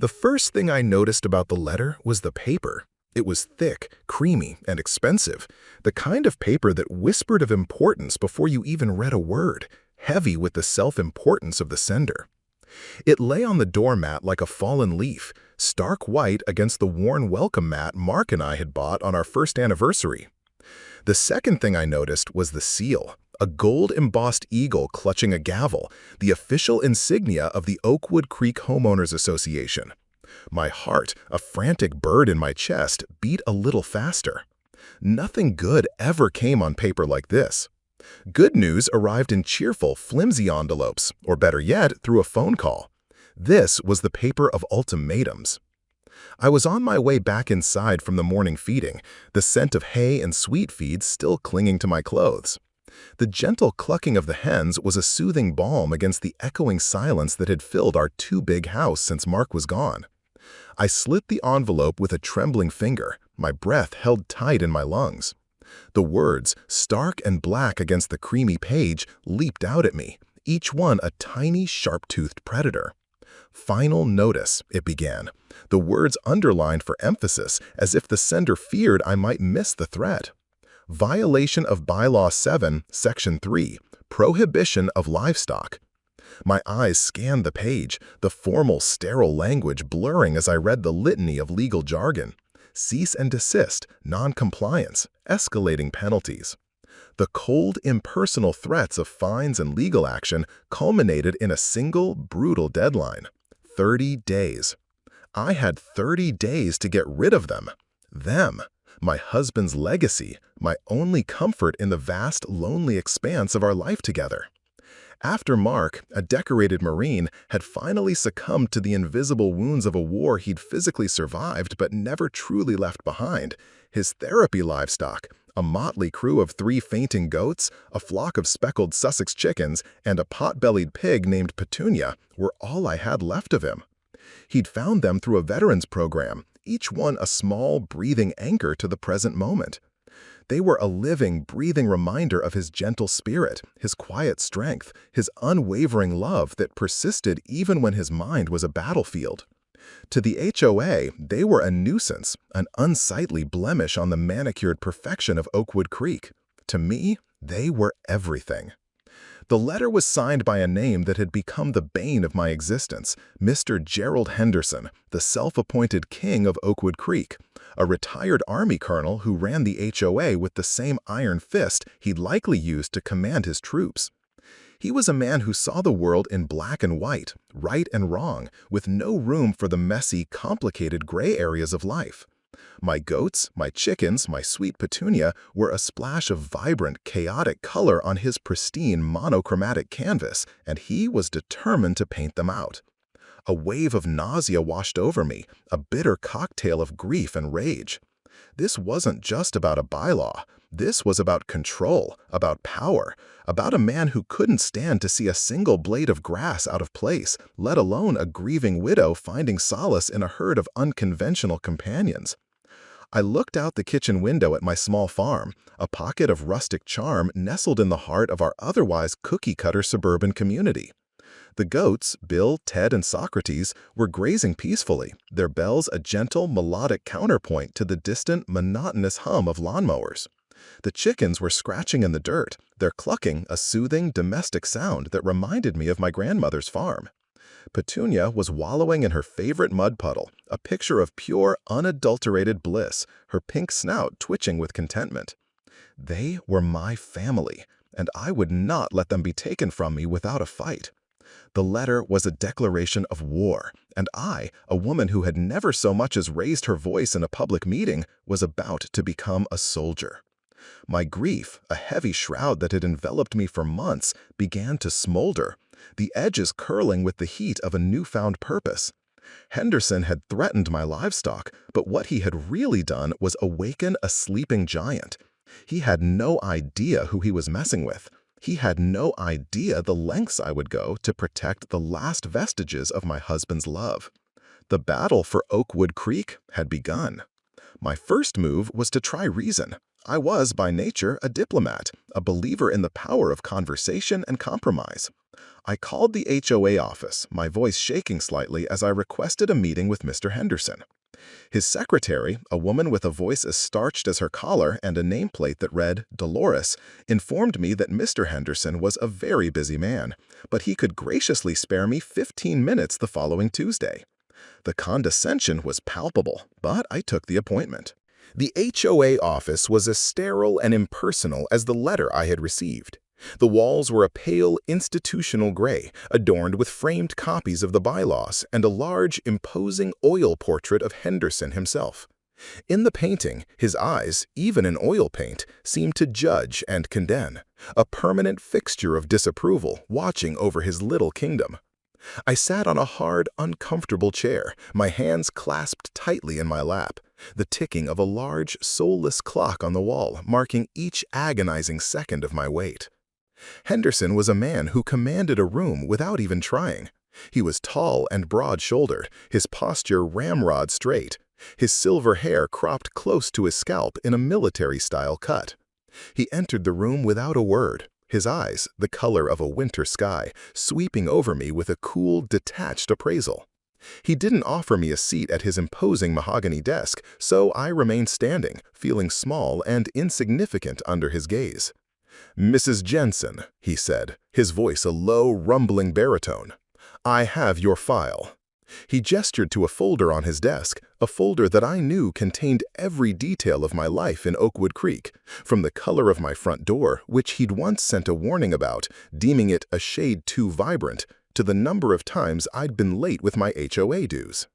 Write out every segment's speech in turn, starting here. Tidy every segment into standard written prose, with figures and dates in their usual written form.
The first thing I noticed about the letter was the paper. It was thick, creamy, and expensive, the kind of paper that whispered of importance before you even read a word, heavy with the self-importance of the sender. It lay on the doormat like a fallen leaf, stark white against the worn welcome mat Mark and I had bought on our first anniversary. The second thing I noticed was the seal, a gold-embossed eagle clutching a gavel, the official insignia of the Oakwood Creek Homeowners Association. My heart, a frantic bird in my chest, beat a little faster. Nothing good ever came on paper like this. Good news arrived in cheerful, flimsy envelopes, or better yet, through a phone call. This was the paper of ultimatums. I was on my way back inside from the morning feeding, the scent of hay and sweet feed still clinging to my clothes. The gentle clucking of the hens was a soothing balm against the echoing silence that had filled our too-big house since Mark was gone. I slit the envelope with a trembling finger, my breath held tight in my lungs. The words, stark and black against the creamy page, leaped out at me, each one a tiny, sharp-toothed predator. "Final notice," it began, the words underlined for emphasis, as if the sender feared I might miss the threat. "Violation of Bylaw 7, Section 3, Prohibition of Livestock." My eyes scanned the page, the formal, sterile language blurring as I read the litany of legal jargon. Cease and desist, non-compliance, escalating penalties. The cold, impersonal threats of fines and legal action culminated in a single, brutal deadline: 30 days. I had 30 days to get rid of them. Them, my husband's legacy, my only comfort in the vast, lonely expanse of our life together. After Mark, a decorated Marine, had finally succumbed to the invisible wounds of a war he'd physically survived but never truly left behind, his therapy livestock, a motley crew of 3 fainting goats, a flock of speckled Sussex chickens, and a pot-bellied pig named Petunia, were all I had left of him. He'd found them through a veterans program, each one a small, breathing anchor to the present moment. They were a living, breathing reminder of his gentle spirit, his quiet strength, his unwavering love that persisted even when his mind was a battlefield. To the HOA, they were a nuisance, an unsightly blemish on the manicured perfection of Oakwood Creek. To me, they were everything. The letter was signed by a name that had become the bane of my existence, Mr. Gerald Henderson, the self-appointed king of Oakwood Creek, a retired Army colonel who ran the HOA with the same iron fist he'd likely used to command his troops. He was a man who saw the world in black and white, right and wrong, with no room for the messy, complicated gray areas of life. My goats, my chickens, my sweet Petunia were a splash of vibrant, chaotic color on his pristine, monochromatic canvas, and he was determined to paint them out. A wave of nausea washed over me, a bitter cocktail of grief and rage. This wasn't just about a bylaw. This was about control, about power, about a man who couldn't stand to see a single blade of grass out of place, let alone a grieving widow finding solace in a herd of unconventional companions. I looked out the kitchen window at my small farm, a pocket of rustic charm nestled in the heart of our otherwise cookie-cutter suburban community. The goats, Bill, Ted, and Socrates, were grazing peacefully, their bells a gentle, melodic counterpoint to the distant, monotonous hum of lawnmowers. The chickens were scratching in the dirt, their clucking a soothing, domestic sound that reminded me of my grandmother's farm. Petunia was wallowing in her favorite mud puddle, a picture of pure, unadulterated bliss, her pink snout twitching with contentment. They were my family, and I would not let them be taken from me without a fight. The letter was a declaration of war, and I, a woman who had never so much as raised her voice in a public meeting, was about to become a soldier. My grief, a heavy shroud that had enveloped me for months, began to smolder, the edges curling with the heat of a newfound purpose. Henderson had threatened my livestock, but what he had really done was awaken a sleeping giant. He had no idea who he was messing with. He had no idea the lengths I would go to protect the last vestiges of my husband's love. The battle for Oakwood Creek had begun. My first move was to try reason. I was, by nature, a diplomat, a believer in the power of conversation and compromise. I called the HOA office, my voice shaking slightly as I requested a meeting with Mr. Henderson. His secretary, a woman with a voice as starched as her collar and a nameplate that read Dolores, informed me that Mr. Henderson was a very busy man, but he could graciously spare me 15 minutes the following Tuesday. The condescension was palpable, but I took the appointment. The HOA office was as sterile and impersonal as the letter I had received. The walls were a pale, institutional gray, adorned with framed copies of the bylaws and a large, imposing oil portrait of Henderson himself. In the painting, his eyes, even in oil paint, seemed to judge and condemn, a permanent fixture of disapproval watching over his little kingdom. I sat on a hard, uncomfortable chair, my hands clasped tightly in my lap, the ticking of a large, soulless clock on the wall marking each agonizing second of my wait. Henderson was a man who commanded a room without even trying. He was tall and broad-shouldered, his posture ramrod straight, his silver hair cropped close to his scalp in a military-style cut. He entered the room without a word, his eyes, the color of a winter sky, sweeping over me with a cool, detached appraisal. He didn't offer me a seat at his imposing mahogany desk, so I remained standing, feeling small and insignificant under his gaze. "Mrs. Jensen," he said, his voice a low, rumbling baritone, "I have your file." He gestured to a folder on his desk, a folder that I knew contained every detail of my life in Oakwood Creek, from the color of my front door, which he'd once sent a warning about, deeming it a shade too vibrant, to the number of times I'd been late with my HOA dues.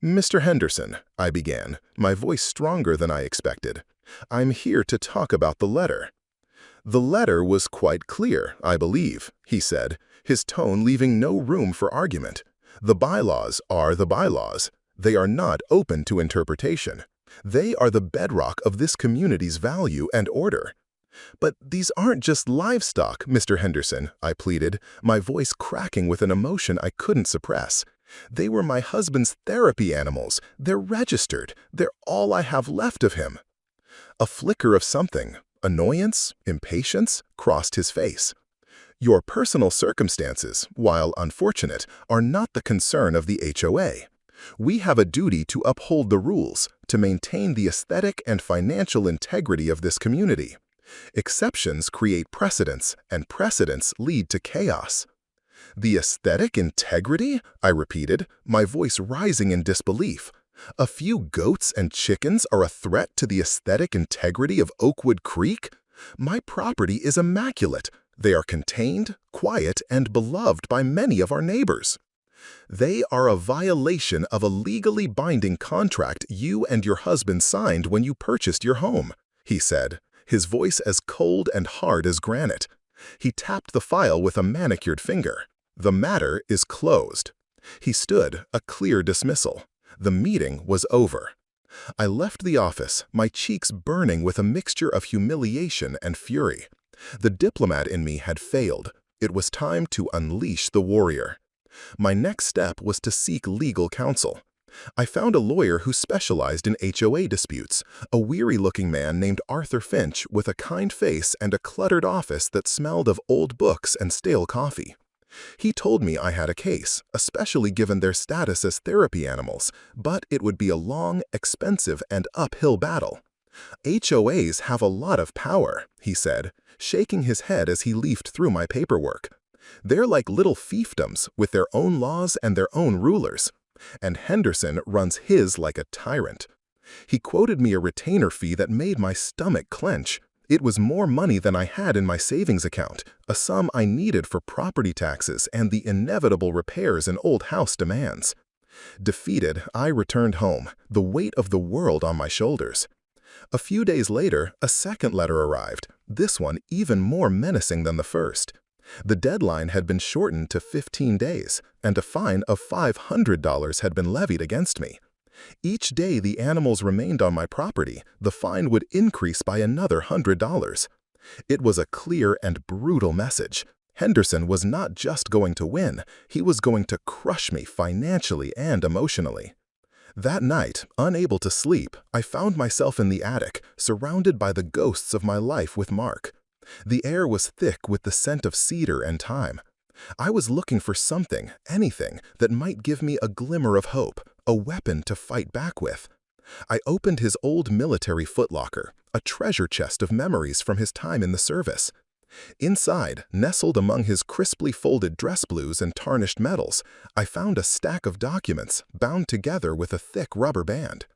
"Mr. Henderson," I began, my voice stronger than I expected, "I'm here to talk about the letter." "The letter was quite clear, I believe," he said, his tone leaving no room for argument. "The bylaws are the bylaws. They are not open to interpretation. They are the bedrock of this community's value and order." "But these aren't just livestock, Mr. Henderson," I pleaded, my voice cracking with an emotion I couldn't suppress. "They were my husband's therapy animals. They're registered. They're all I have left of him." A flicker of something, annoyance, impatience, crossed his face. "Your personal circumstances, while unfortunate, are not the concern of the HOA. We have a duty to uphold the rules, to maintain the aesthetic and financial integrity of this community. Exceptions create precedents, and precedents lead to chaos." "The aesthetic integrity?" I repeated, my voice rising in disbelief. "A few goats and chickens are a threat to the aesthetic integrity of Oakwood Creek? My property is immaculate. They are contained, quiet, and beloved by many of our neighbors." "They are a violation of a legally binding contract you and your husband signed when you purchased your home," he said, his voice as cold and hard as granite. He tapped the file with a manicured finger. "The matter is closed." He stood, a clear dismissal. The meeting was over. I left the office, my cheeks burning with a mixture of humiliation and fury. The diplomat in me had failed. It was time to unleash the warrior. My next step was to seek legal counsel. I found a lawyer who specialized in HOA disputes, a weary-looking man named Arthur Finch with a kind face and a cluttered office that smelled of old books and stale coffee. He told me I had a case, especially given their status as therapy animals, but it would be a long, expensive, and uphill battle. "HOAs have a lot of power," he said, shaking his head as he leafed through my paperwork. "They're like little fiefdoms with their own laws and their own rulers. And Henderson runs his like a tyrant." He quoted me a retainer fee that made my stomach clench. It was more money than I had in my savings account, a sum I needed for property taxes and the inevitable repairs an old house demands. Defeated, I returned home, the weight of the world on my shoulders. A few days later, a second letter arrived, this one even more menacing than the first. The deadline had been shortened to 15 days, and a fine of $500 had been levied against me. Each day the animals remained on my property, the fine would increase by another $100. It was a clear and brutal message. Henderson was not just going to win, he was going to crush me financially and emotionally. That night, unable to sleep, I found myself in the attic, surrounded by the ghosts of my life with Mark. The air was thick with the scent of cedar and thyme. I was looking for something, anything, that might give me a glimmer of hope, a weapon to fight back with. I opened his old military footlocker, a treasure chest of memories from his time in the service. Inside, nestled among his crisply folded dress blues and tarnished medals, I found a stack of documents bound together with a thick rubber band.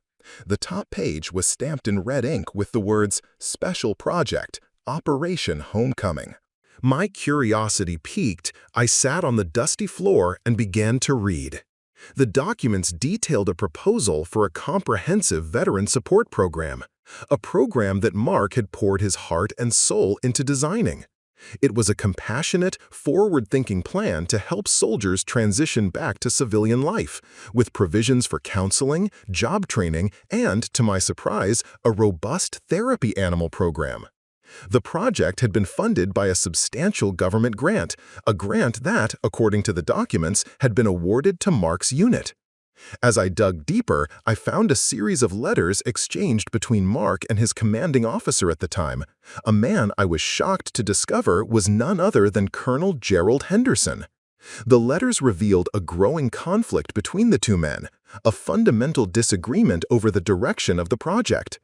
The top page was stamped in red ink with the words, "Special Project, Operation Homecoming." My curiosity piqued. I sat on the dusty floor and began to read. The documents detailed a proposal for a comprehensive veteran support program, a program that Mark had poured his heart and soul into designing. It was a compassionate, forward-thinking plan to help soldiers transition back to civilian life, with provisions for counseling, job training, and, to my surprise, a robust therapy animal program. The project had been funded by a substantial government grant, a grant that, according to the documents, had been awarded to Mark's unit. As I dug deeper, I found a series of letters exchanged between Mark and his commanding officer at the time, a man I was shocked to discover was none other than Colonel Gerald Henderson. The letters revealed a growing conflict between the two men, a fundamental disagreement over the direction of the project.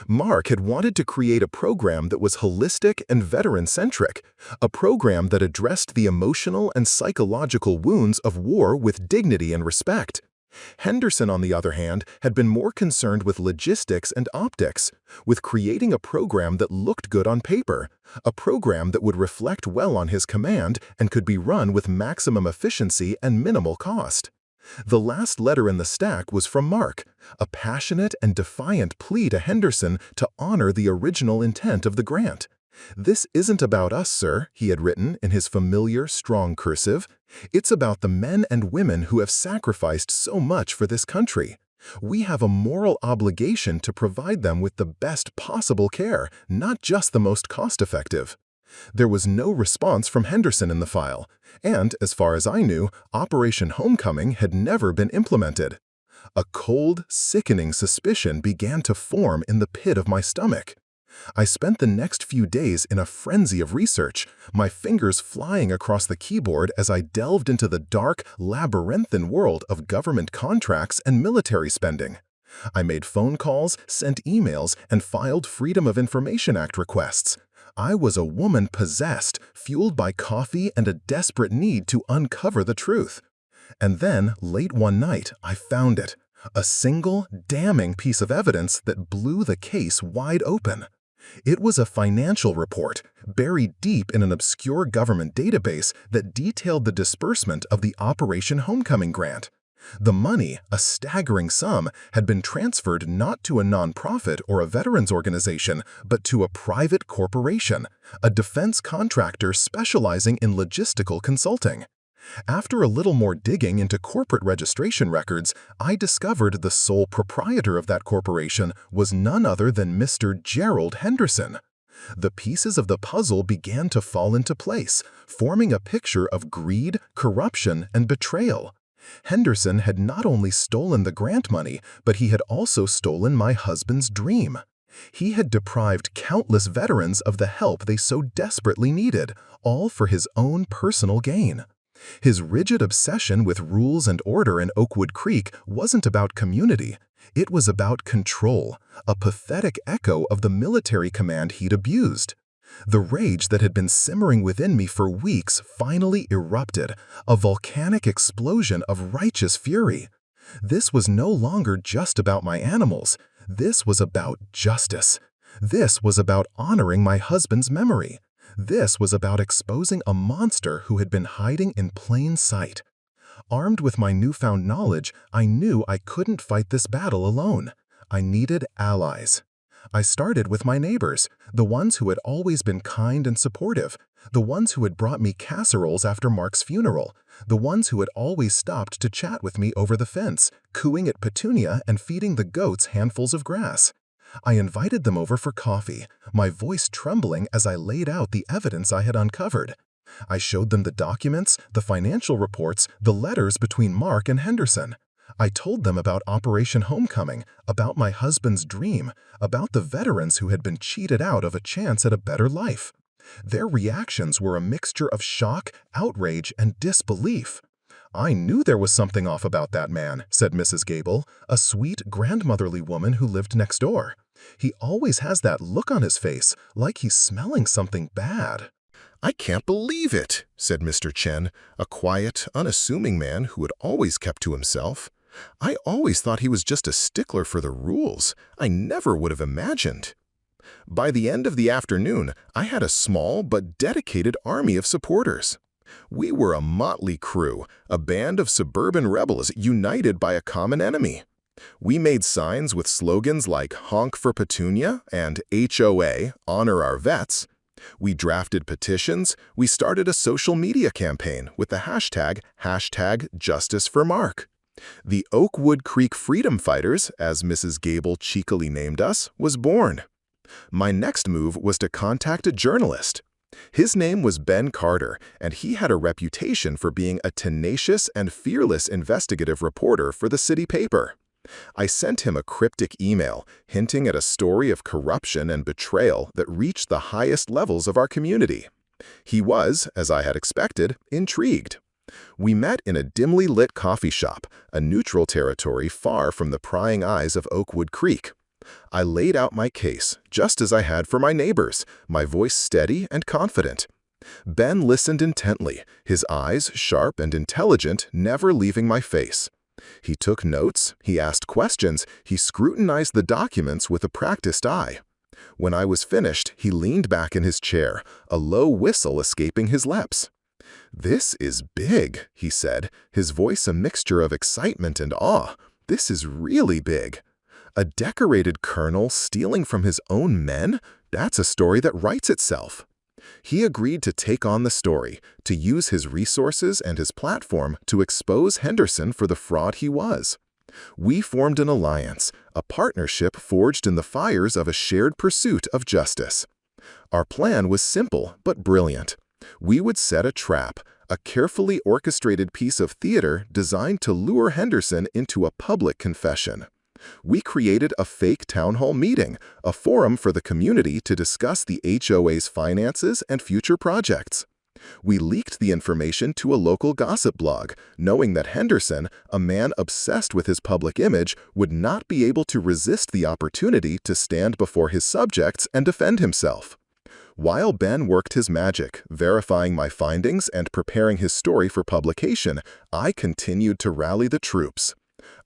Mark had wanted to create a program that was holistic and veteran-centric, a program that addressed the emotional and psychological wounds of war with dignity and respect. Henderson, on the other hand, had been more concerned with logistics and optics, with creating a program that looked good on paper, a program that would reflect well on his command and could be run with maximum efficiency and minimal cost. The last letter in the stack was from Mark, a passionate and defiant plea to Henderson to honor the original intent of the grant. "This isn't about us, sir," he had written in his familiar, strong cursive. "It's about the men and women who have sacrificed so much for this country. We have a moral obligation to provide them with the best possible care, not just the most cost-effective." There was no response from Henderson in the file, and, as far as I knew, Operation Homecoming had never been implemented. A cold, sickening suspicion began to form in the pit of my stomach. I spent the next few days in a frenzy of research, my fingers flying across the keyboard as I delved into the dark, labyrinthine world of government contracts and military spending. I made phone calls, sent emails, and filed Freedom of Information Act requests. I was a woman possessed, fueled by coffee and a desperate need to uncover the truth. And then, late one night, I found it. A single, damning piece of evidence that blew the case wide open. It was a financial report, buried deep in an obscure government database that detailed the disbursement of the Operation Homecoming grant. The money, a staggering sum, had been transferred not to a nonprofit or a veterans organization, but to a private corporation, a defense contractor specializing in logistical consulting. After a little more digging into corporate registration records, I discovered the sole proprietor of that corporation was none other than Mr. Gerald Henderson. The pieces of the puzzle began to fall into place, forming a picture of greed, corruption, and betrayal. Henderson had not only stolen the grant money, but he had also stolen my husband's dream. He had deprived countless veterans of the help they so desperately needed, all for his own personal gain. His rigid obsession with rules and order in Oakwood Creek wasn't about community. It was about control, a pathetic echo of the military command he'd abused. The rage that had been simmering within me for weeks finally erupted, a volcanic explosion of righteous fury. This was no longer just about my animals. This was about justice. This was about honoring my husband's memory. This was about exposing a monster who had been hiding in plain sight. Armed with my newfound knowledge, I knew I couldn't fight this battle alone. I needed allies. I started with my neighbors, the ones who had always been kind and supportive, the ones who had brought me casseroles after Mark's funeral, the ones who had always stopped to chat with me over the fence, cooing at Petunia and feeding the goats handfuls of grass. I invited them over for coffee, my voice trembling as I laid out the evidence I had uncovered. I showed them the documents, the financial reports, the letters between Mark and Henderson. I told them about Operation Homecoming, about my husband's dream, about the veterans who had been cheated out of a chance at a better life. Their reactions were a mixture of shock, outrage, and disbelief. "I knew there was something off about that man," said Mrs. Gable, a sweet, grandmotherly woman who lived next door. "He always has that look on his face, like he's smelling something bad." "I can't believe it," said Mr. Chen, a quiet, unassuming man who had always kept to himself. "I always thought he was just a stickler for the rules. I never would have imagined." By the end of the afternoon, I had a small but dedicated army of supporters. We were a motley crew, a band of suburban rebels united by a common enemy. We made signs with slogans like "Honk for Petunia" and "HOA, Honor Our Vets." We drafted petitions. We started a social media campaign with the hashtag Justice for Mark. The Oakwood Creek Freedom Fighters, as Mrs. Gable cheekily named us, was born. My next move was to contact a journalist. His name was Ben Carter, and he had a reputation for being a tenacious and fearless investigative reporter for the city paper. I sent him a cryptic email hinting at a story of corruption and betrayal that reached the highest levels of our community. He was, as I had expected, intrigued. We met in a dimly lit coffee shop, a neutral territory far from the prying eyes of Oakwood Creek. I laid out my case, just as I had for my neighbors, my voice steady and confident. Ben listened intently, his eyes sharp and intelligent, never leaving my face. He took notes, he asked questions, he scrutinized the documents with a practiced eye. When I was finished, he leaned back in his chair, a low whistle escaping his lips. "This is big," he said, his voice a mixture of excitement and awe. "This is really big. A decorated colonel stealing from his own men? That's a story that writes itself." He agreed to take on the story, to use his resources and his platform to expose Henderson for the fraud he was. We formed an alliance, a partnership forged in the fires of a shared pursuit of justice. Our plan was simple but brilliant. We would set a trap, a carefully orchestrated piece of theater designed to lure Henderson into a public confession. We created a fake town hall meeting, a forum for the community to discuss the HOA's finances and future projects. We leaked the information to a local gossip blog, knowing that Henderson, a man obsessed with his public image, would not be able to resist the opportunity to stand before his subjects and defend himself. While Ben worked his magic, verifying my findings and preparing his story for publication, I continued to rally the troops.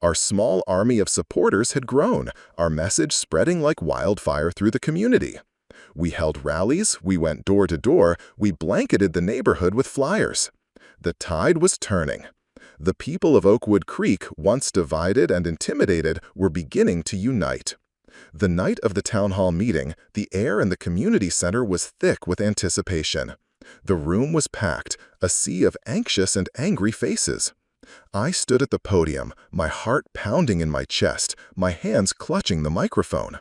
Our small army of supporters had grown, our message spreading like wildfire through the community. We held rallies, we went door to door, we blanketed the neighborhood with flyers. The tide was turning. The people of Oakwood Creek, once divided and intimidated, were beginning to unite. The night of the town hall meeting, the air in the community center was thick with anticipation. The room was packed, a sea of anxious and angry faces. I stood at the podium, my heart pounding in my chest, my hands clutching the microphone.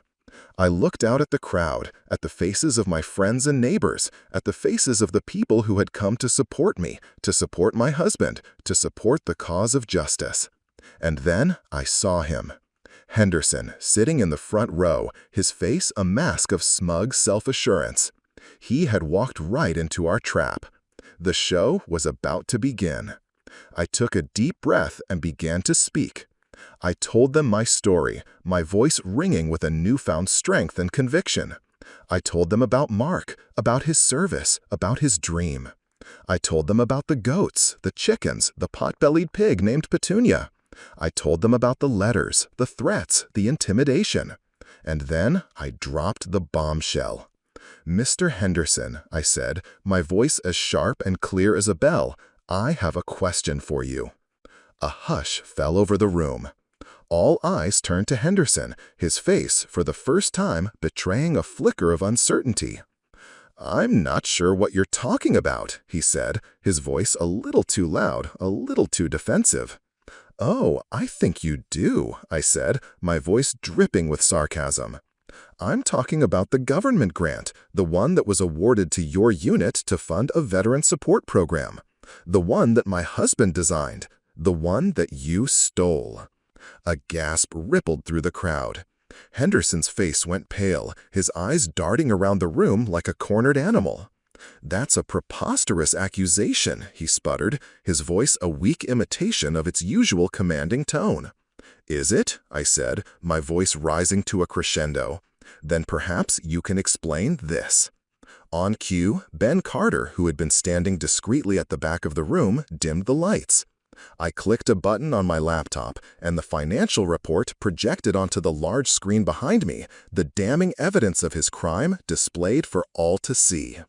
I looked out at the crowd, at the faces of my friends and neighbors, at the faces of the people who had come to support me, to support my husband, to support the cause of justice. And then I saw him. Henderson, sitting in the front row, his face a mask of smug self-assurance. He had walked right into our trap. The show was about to begin. I took a deep breath and began to speak. I told them my story, my voice ringing with a newfound strength and conviction. I told them about Mark, about his service, about his dream. I told them about the goats, the chickens, the pot-bellied pig named Petunia. I told them about the letters, the threats, the intimidation. And then I dropped the bombshell. "Mr. Henderson," I said, my voice as sharp and clear as a bell, "I have a question for you." A hush fell over the room. All eyes turned to Henderson, his face, for the first time, betraying a flicker of uncertainty. "I'm not sure what you're talking about," he said, his voice a little too loud, a little too defensive. "Oh, I think you do," I said, my voice dripping with sarcasm. "I'm talking about the government grant, the one that was awarded to your unit to fund a veteran support program. The one that my husband designed. The one that you stole." A gasp rippled through the crowd. Henderson's face went pale, his eyes darting around the room like a cornered animal. "That's a preposterous accusation," he sputtered, his voice a weak imitation of its usual commanding tone. "Is it?" I said, my voice rising to a crescendo. "Then perhaps you can explain this." On cue, Ben Carter, who had been standing discreetly at the back of the room, dimmed the lights. I clicked a button on my laptop, and the financial report projected onto the large screen behind me, the damning evidence of his crime displayed for all to see.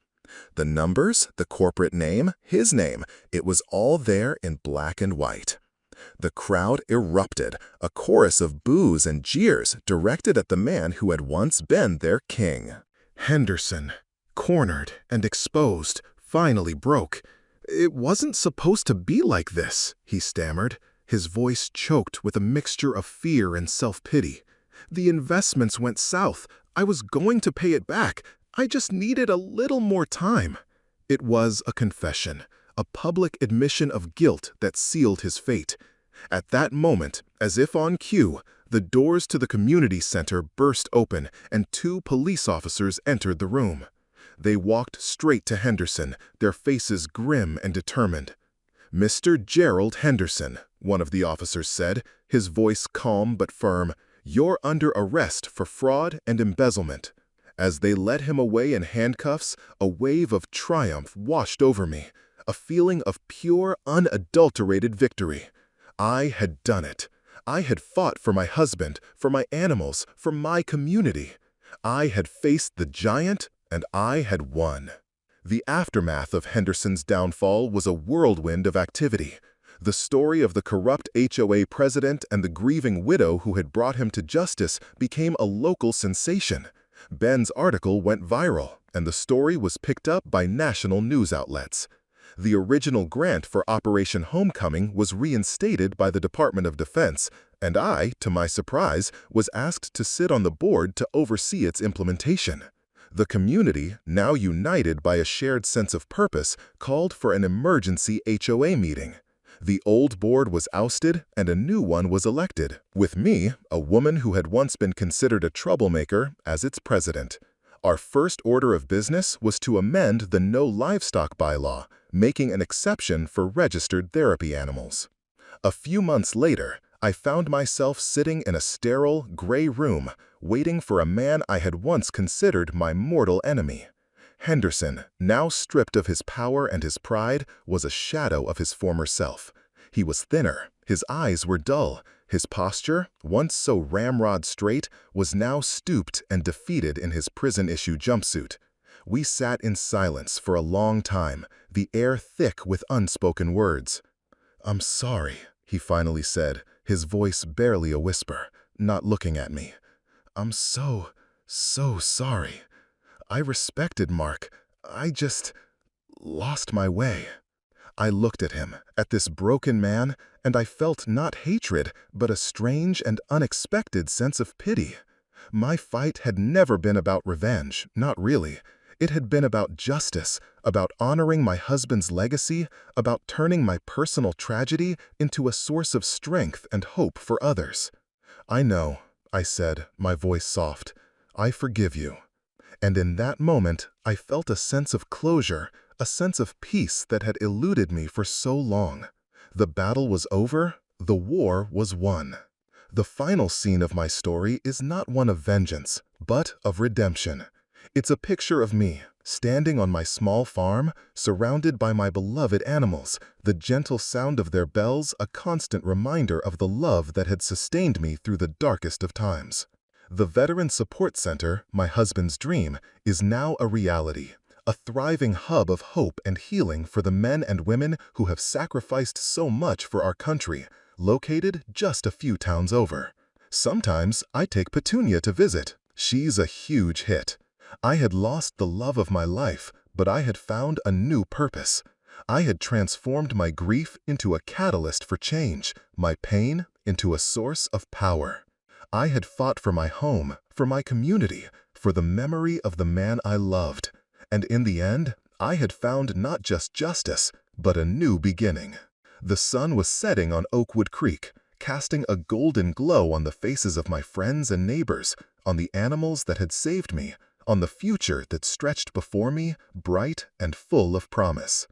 The numbers, the corporate name, his name, it was all there in black and white. The crowd erupted, a chorus of boos and jeers directed at the man who had once been their king. Henderson, cornered and exposed, finally broke. "It wasn't supposed to be like this," he stammered, his voice choked with a mixture of fear and self-pity. "The investments went south. I was going to pay it back. I just needed a little more time." It was a confession, a public admission of guilt that sealed his fate. At that moment, as if on cue, the doors to the community center burst open and 2 police officers entered the room. They walked straight to Henderson, their faces grim and determined. "Mr. Gerald Henderson," one of the officers said, his voice calm but firm, "you're under arrest for fraud and embezzlement." As they led him away in handcuffs, a wave of triumph washed over me, a feeling of pure, unadulterated victory. I had done it. I had fought for my husband, for my animals, for my community. I had faced the giant, and I had won. The aftermath of Henderson's downfall was a whirlwind of activity. The story of the corrupt HOA president and the grieving widow who had brought him to justice became a local sensation. Ben's article went viral, and the story was picked up by national news outlets. The original grant for Operation Homecoming was reinstated by the Department of Defense, and I, to my surprise, was asked to sit on the board to oversee its implementation. The community, now united by a shared sense of purpose, called for an emergency HOA meeting. The old board was ousted and a new one was elected, with me, a woman who had once been considered a troublemaker, as its president. Our first order of business was to amend the No Livestock bylaw, making an exception for registered therapy animals. A few months later, I found myself sitting in a sterile, gray room, waiting for a man I had once considered my mortal enemy. Henderson, now stripped of his power and his pride, was a shadow of his former self. He was thinner, his eyes were dull, his posture, once so ramrod straight, was now stooped and defeated in his prison-issue jumpsuit. We sat in silence for a long time, the air thick with unspoken words. "I'm sorry," he finally said, his voice barely a whisper, not looking at me. "I'm so sorry. I respected Mark. I just lost my way." I looked at him, at this broken man, and I felt not hatred, but a strange and unexpected sense of pity. My fight had never been about revenge, not really. It had been about justice, about honoring my husband's legacy, about turning my personal tragedy into a source of strength and hope for others. "I know," I said, my voice soft. "I forgive you." And in that moment, I felt a sense of closure, a sense of peace that had eluded me for so long. The battle was over, the war was won. The final scene of my story is not one of vengeance, but of redemption. It's a picture of me, standing on my small farm, surrounded by my beloved animals, the gentle sound of their bells a constant reminder of the love that had sustained me through the darkest of times. The Veteran Support Center, my husband's dream, is now a reality, a thriving hub of hope and healing for the men and women who have sacrificed so much for our country, located just a few towns over. Sometimes I take Petunia to visit. She's a huge hit. I had lost the love of my life, but I had found a new purpose. I had transformed my grief into a catalyst for change, my pain into a source of power. I had fought for my home, for my community, for the memory of the man I loved. And in the end, I had found not just justice, but a new beginning. The sun was setting on Oakwood Creek, casting a golden glow on the faces of my friends and neighbors, on the animals that had saved me, on the future that stretched before me, bright and full of promise.